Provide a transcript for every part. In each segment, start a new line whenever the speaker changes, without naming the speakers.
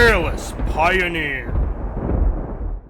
fearless pioneer.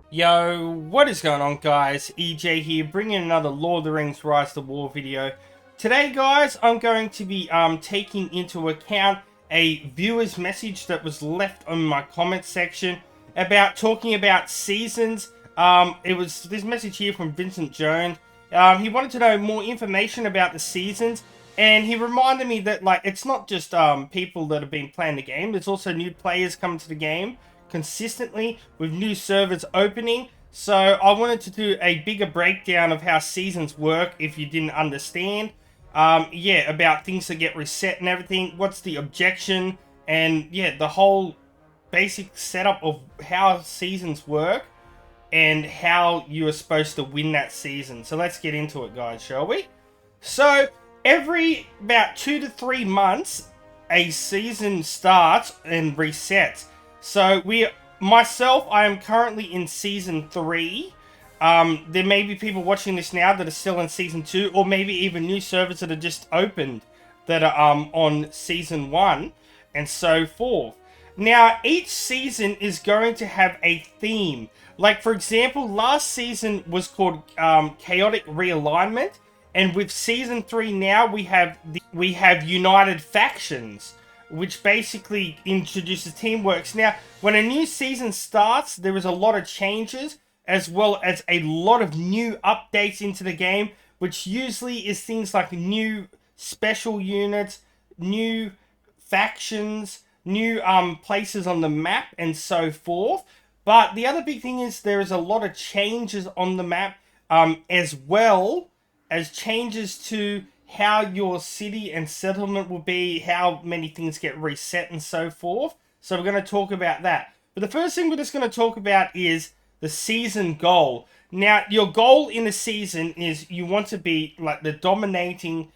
Yo, what is going on, guys? EJ here, bringing another Lord of the Rings Rise to War video. Today, guys, I'm going to be taking into account a viewer's message that was left on my comment section about talking about seasons. It was this message here from Vincent Jones. He wanted to know more information about the seasons, and he reminded me that, like, it's not just people that have been playing the game. There's also new players coming to the game consistently with new servers opening. So I wanted to do a bigger breakdown of how seasons work if you didn't understand. Yeah, about things that get reset and everything. What's the objection? And yeah, the whole basic setup of how seasons work and how you are supposed to win that season. So let's get into it, guys, shall we? So every about 2 to 3 months, a season starts and resets. So I am currently in season 3. There may be people watching this now that are still in season 2, or maybe even new servers that are just opened that are on season 1, and so forth. Now, each season is going to have a theme. Like, for example, last season was called Chaotic Realignment, and with season 3 now we have United Factions, which basically introduces teamworks. Now, when a new season starts, there is a lot of changes, as well as a lot of new updates into the game, which usually is things like new special units, new factions, new places on the map, and so forth. But the other big thing is there is a lot of changes on the map, as well as changes to how your city and settlement will be, how many things get reset, and so forth. So we're going to talk about that. But the first thing we're just going to talk about is the season goal. Now, your goal in the season is you want to be like the dominating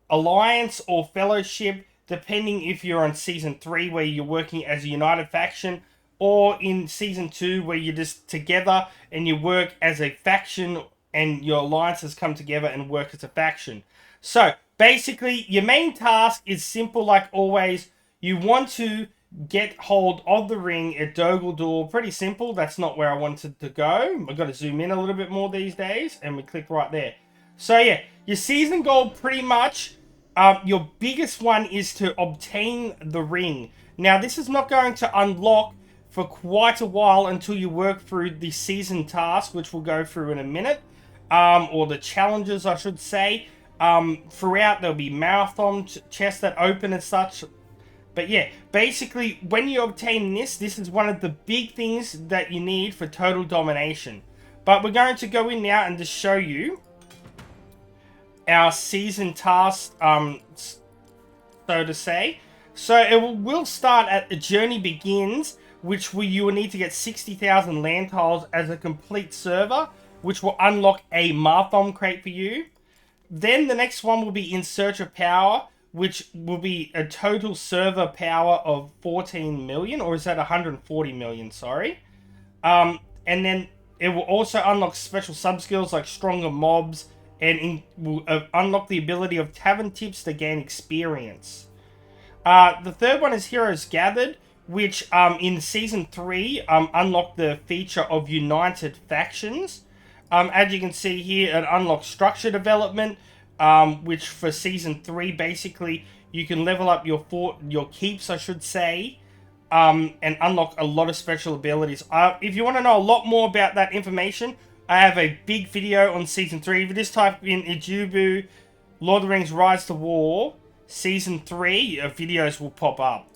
alliance or fellowship, depending if you're on season 3 where you're working as a united faction, or in season 2 where you're just together and you work as a faction and your alliances come together and work as a faction. So basically, your main task is simple like always. You want to get hold of the ring at Dol Guldur. Pretty simple. That's not where I wanted to go. I've got to zoom in a little bit more these days, and we click right there. So yeah, your season goal pretty much, your biggest one is to obtain the ring. Now, this is not going to unlock for quite a while until you work through the season task, which we'll go through in a minute, or the challenges, I should say. Throughout, there'll be marathon chests that open and such. But yeah, basically, when you obtain this is one of the big things that you need for total domination. But we're going to go in now and just show you our season task, so to say. So it will start at the journey begins, which you will need to get 60,000 land tiles as a complete server, which will unlock a marathon crate for you. Then the next one will be In Search of Power, which will be a total server power of 14 million, or is that 140 million, sorry. And then it will also unlock special sub-skills like stronger mobs, and will unlock the ability of tavern tips to gain experience. The third one is Heroes Gathered, which in Season 3 unlocked the feature of United Factions. As you can see here, it unlocks structure development, which for Season 3, basically, you can level up your keeps, I should say, and unlock a lot of special abilities. If you want to know a lot more about that information, I have a big video on Season 3. If you just type in EJU-BU, Lord of the Rings Rise to War, Season 3, videos will pop up.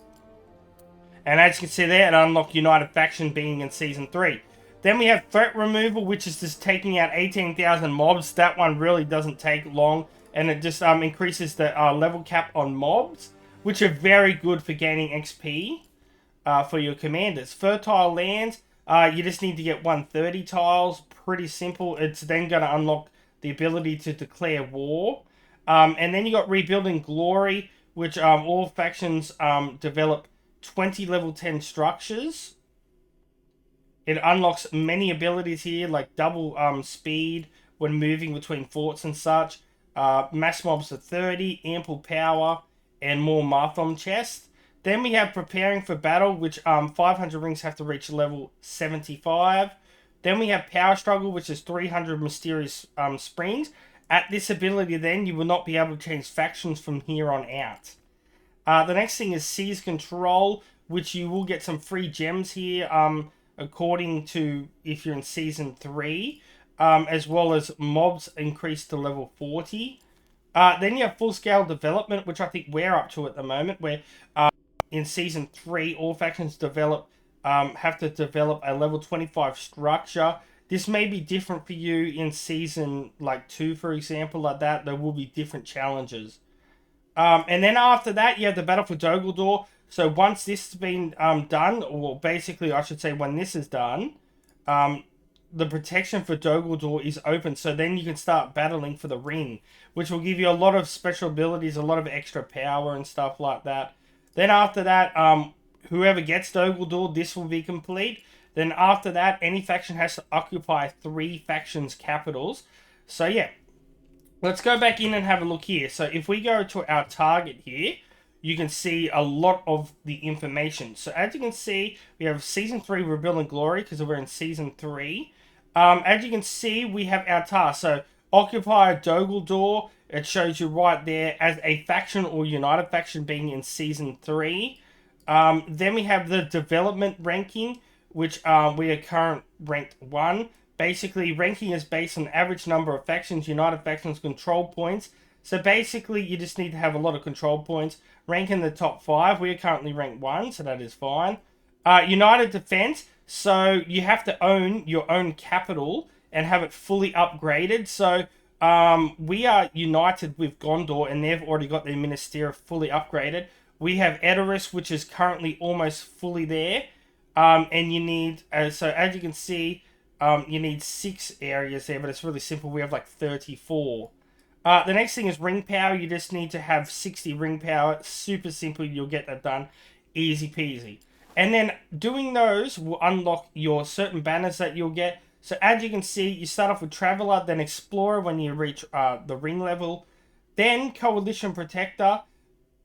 And as you can see there, it unlocked United Faction being in Season 3. Then we have Threat Removal, which is just taking out 18,000 mobs. That one really doesn't take long, and it just increases the level cap on mobs, which are very good for gaining XP for your commanders. Fertile Lands, you just need to get 130 tiles. Pretty simple. It's then going to unlock the ability to declare war. And then you got Rebuilding Glory, which all factions develop 20 level 10 structures. It unlocks many abilities here, like double speed when moving between forts and such. Mass mobs of 30, ample power, and more marathon chests. Then we have preparing for battle, which 500 rings have to reach level 75. Then we have power struggle, which is 300 mysterious springs. At this ability, then you will not be able to change factions from here on out. The next thing is seize control, which you will get some free gems here, according to if you're in season 3, as well as mobs increase to level 40. Then you have full scale development, which I think we're up to at the moment, where in season 3 all factions have to develop a level 25 structure. This may be different for you in season like 2, for example, like that. There will be different challenges. And then after that, you have the battle for Dogeldor. So once this has been done, or basically I should say when this is done, the protection for Dogeldor is open. So then you can start battling for the ring, which will give you a lot of special abilities, a lot of extra power and stuff like that. Then after that, whoever gets Dogeldor, this will be complete. Then after that, any faction has to occupy 3 factions' capitals. So yeah, let's go back in and have a look here. So if we go to our target here, you can see a lot of the information. So as you can see, we have Season 3 Rebuilding Glory, because we're in Season 3. As you can see, we have our task. So occupy Dogeldor, it shows you right there as a faction or united faction being in Season 3. Then we have the development ranking, which we are current ranked 1. Basically, ranking is based on average number of factions, united factions, control points. So basically, you just need to have a lot of control points. Rank in the top 5. We are currently ranked 1, so that is fine. United defense. So you have to own your own capital and have it fully upgraded. So we are united with Gondor, and they've already got their Minister fully upgraded. We have Edoras, which is currently almost fully there. And you need, so as you can see, you need 6 areas there, but it's really simple. We have like 34. The next thing is ring power. You just need to have 60 ring power. Super simple. You'll get that done. Easy peasy. And then doing those will unlock your certain banners that you'll get. So as you can see, you start off with Traveler, then Explorer when you reach the ring level. Then Coalition Protector.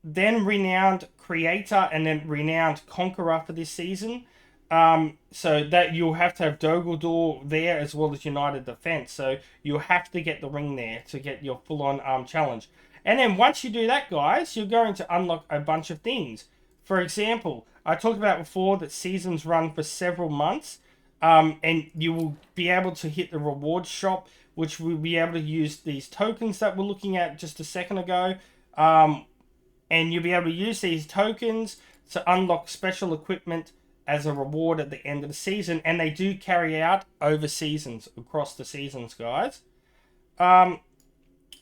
Then Renowned Creator. And then Renowned Conqueror for this season. So that you'll have to have Dogeldor there as well as United Defense. So you'll have to get the ring there to get your full-on challenge. And then once you do that, guys, you're going to unlock a bunch of things. For example, I talked about before that seasons run for several months. And you will be able to hit the rewards shop, which will be able to use these tokens that we're looking at just a second ago. And you'll be able to use these tokens to unlock special equipment as a reward at the end of the season, and they do carry out over seasons, across the seasons, guys.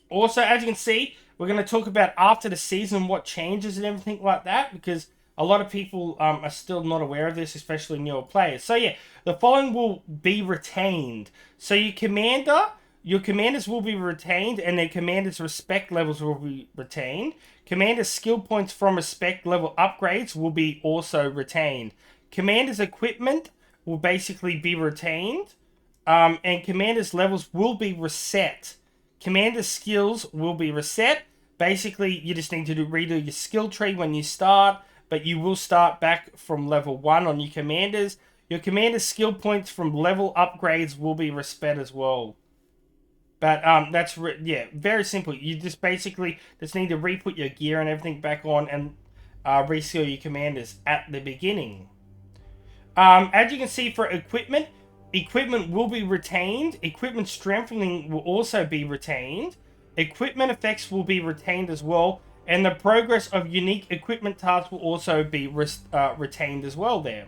Also, as you can see, we're going to talk about after the season what changes and everything like that, because a lot of people are still not aware of this, especially newer players. So yeah, the following will be retained. So your commanders will be retained, and their commanders' respect levels will be retained. Commanders' skill points from respect level upgrades will be also retained. Commander's equipment will basically be retained, and Commander's levels will be reset. Commander's skills will be reset. Basically, you just need to redo your skill tree when you start, but you will start back from level 1 on your Commanders. Your Commander's skill points from level upgrades will be reset as well. But that's very simple. You just basically need to re-put your gear and everything back on and reskill your Commanders at the beginning. As you can see, for equipment will be retained. Equipment strengthening will also be retained. Equipment effects will be retained as well. And the progress of unique equipment tasks will also be retained as well there.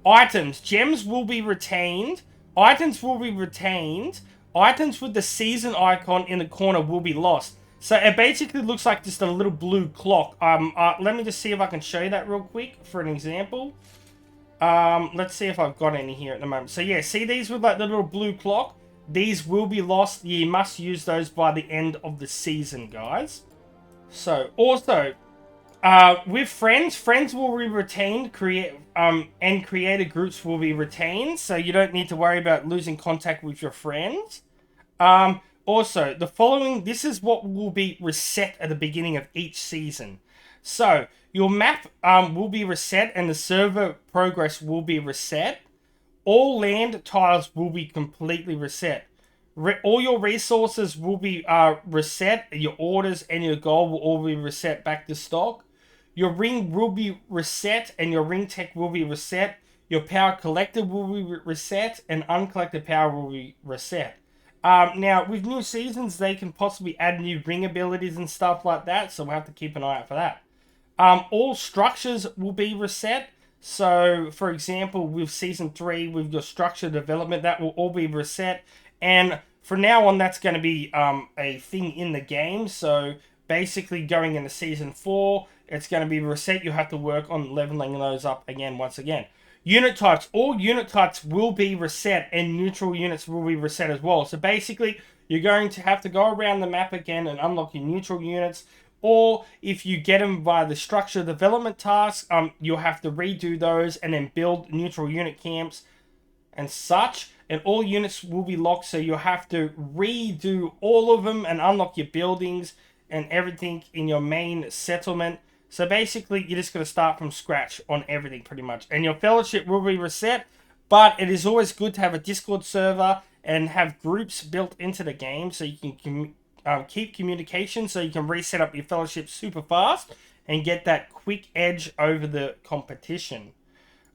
Items. Gems will be retained. Items will be retained. Items with the season icon in the corner will be lost. So it basically looks like just a little blue clock. Let me just see if I can show you that real quick for an example. Let's see if I've got any here at the moment. So yeah, see these with like the little blue clock? These will be lost. You must use those by the end of the season, guys. So also, with friends will be retained. And creator groups will be retained. So you don't need to worry about losing contact with your friends. Also, this is what will be reset at the beginning of each season. So your map will be reset and the server progress will be reset. All land tiles will be completely reset. All your resources will be reset. Your orders and your gold will all be reset back to stock. Your ring will be reset and your ring tech will be reset. Your power collected will be reset and uncollected power will be reset. Now, with new seasons, they can possibly add new ring abilities and stuff like that, so we'll have to keep an eye out for that. All structures will be reset. So, for example, with Season 3, with your structure development, that will all be reset. And from now on, that's going to be a thing in the game. So, basically, going into Season 4, it's going to be reset. You'll have to work on leveling those up again, once again. Unit types. All unit types will be reset, and neutral units will be reset as well. So, basically, you're going to have to go around the map again and unlock your neutral units. Or if you get them via the structure development task, you'll have to redo those and then build neutral unit camps and such. And all units will be locked, so you'll have to redo all of them and unlock your buildings and everything in your main settlement. So basically, you're just going to start from scratch on everything pretty much. And your fellowship will be reset, but it is always good to have a Discord server and have groups built into the game so you can keep communication, so you can reset up your fellowship super fast and get that quick edge over the competition.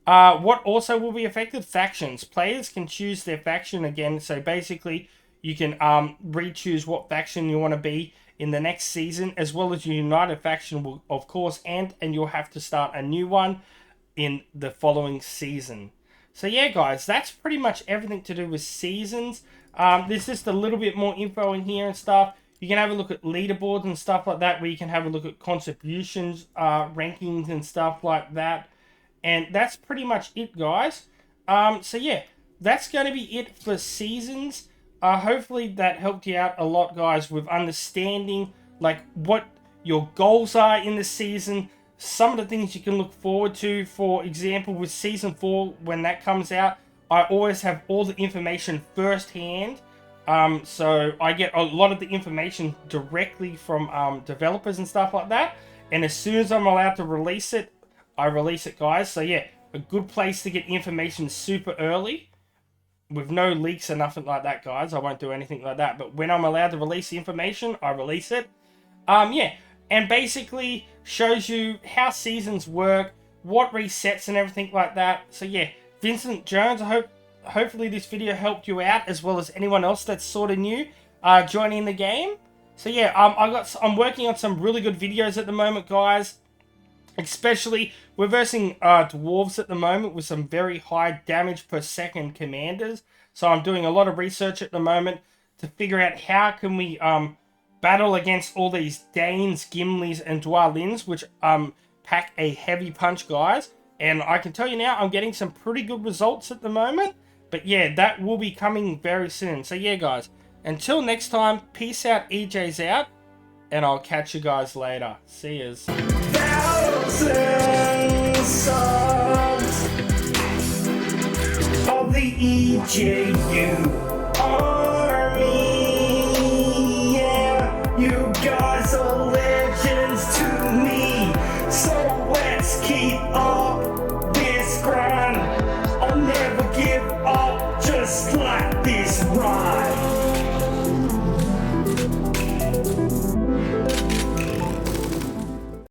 What also will be affected? Factions. Players can choose their faction again, so basically you can re-choose what faction you want to be in the next season, as well as your United faction will, of course, and you'll have to start a new one in the following season. So yeah, guys, that's pretty much everything to do with seasons. There's just a little bit more info in here and stuff. You can have a look at leaderboards and stuff like that, where you can have a look at contributions, rankings and stuff like that. And that's pretty much it, guys. So yeah, that's going to be it for seasons. Hopefully that helped you out a lot, guys, with understanding like what your goals are in the season. Some of the things you can look forward to. For example, with Season 4, when that comes out, I always have all the information firsthand. So I get a lot of the information directly from developers and stuff like that. And as soon as I'm allowed to release it, I release it, guys. So yeah, a good place to get information super early with no leaks or nothing like that, guys. I won't do anything like that. But when I'm allowed to release the information, I release it. Yeah, and basically shows you how seasons work, what resets and everything like that. So yeah, Vincent Jones, hopefully this video helped you out, as well as anyone else that's sort of new joining the game. So yeah, I'm working on some really good videos at the moment, guys. Especially, we're versing dwarves at the moment with some very high damage per second commanders. So I'm doing a lot of research at the moment to figure out how can we battle against all these Danes, Gimlis, and Dwalins, which pack a heavy punch, guys. And I can tell you now, I'm getting some pretty good results at the moment. But yeah, that will be coming very soon. So yeah, guys, until next time, peace out, EJ's out, and I'll catch you guys later. See yous. Thousands songs of the EJU army. Yeah, you guys are legends to me. So let's keep up this grind. I'll never give up, just like this rhyme.